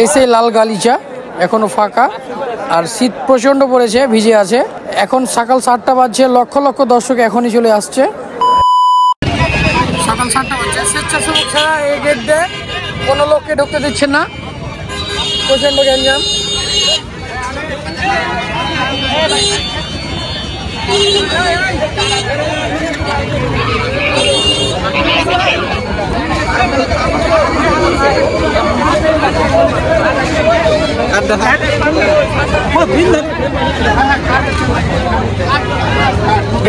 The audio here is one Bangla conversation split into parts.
এই সেই লাল গালিচা এখনো ফাঁকা, আর শীত প্রচন্ড পড়েছে, ভিজে আছে। এখন সকাল 7টা বাজছে, লক্ষ লক্ষ দর্শক এখনই চলে আসছে। সকাল 7টা বাজছে, স্বেচ্ছাসেবক ছাড়া এই গেট দিয়ে কোনো লোককে ঢুকতে দিচ্ছেন না, প্রচন্ড গ্যাঞ্জাম।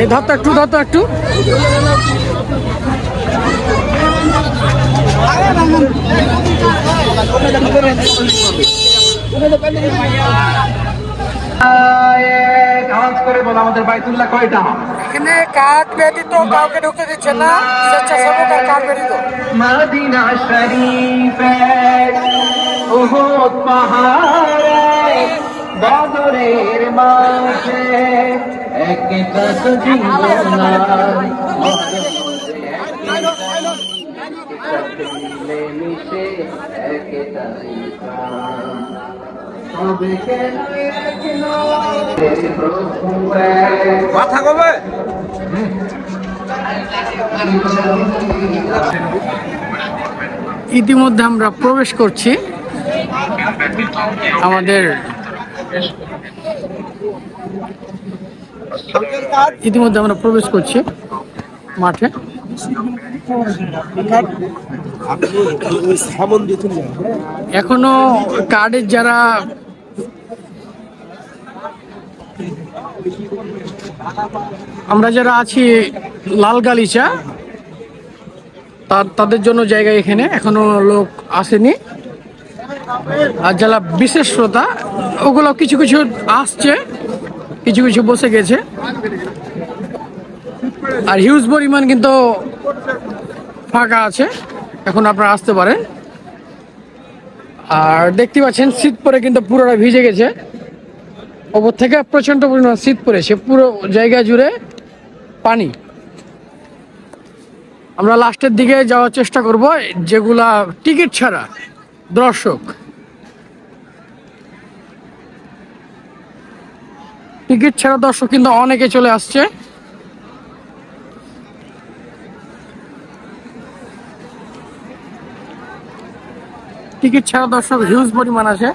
এই ধরতো একটু আওয়াজ করে বলো আমাদের বাইতুল্লাহ কয়টা? এখানে কাঠ ব্যতীত কাউকে ঢুকতে দিচ্ছে না, স্বেচ্ছাসেবক আর কাঠ ব্যতীত। মদিনা শরীফের উহুদ পাহাড়ে বদরের মাঝে একটা জীবনার মিশে একটা কথা কবে? ইতিমধ্যে আমরা প্রবেশ করছি আমাদের মাঠে। এখনো কার্ডের যারা আমরা যারা আছি লাল গালিচা, তাদের জন্য জায়গা এখানে এখনো লোক আসেনি। আর যারা বিশেষ শ্রোতা ওগুলো কিছু কিছু আসছে, কিছু কিছু বসে গেছে। আর হিউজ পরিমাণ কিন্তু ফাঁকা আছে, এখন আপনারা আসতে পারেন। আর দেখতে পাচ্ছেন শীত পরে কিন্তু পুরোটা ভিজে গেছে, ওপর থেকে প্রচন্ড পরিমাণ শীত পড়েছে, পুরো জায়গা জুড়ে পানি। আমরা লাস্টের দিকে যাওয়ার চেষ্টা করব, যেগুলা টিকিট ছাড়া দর্শক। টিকিট ছাড়া দর্শক কিন্তু অনেকে চলে আসছে। টিকিট ছাড়া দর্শক হিউজ পরিমাণ আছে।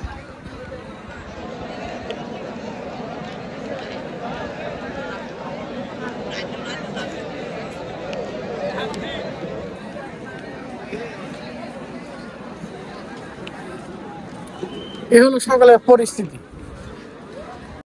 এই হলো সকালের পরিস্থিতি।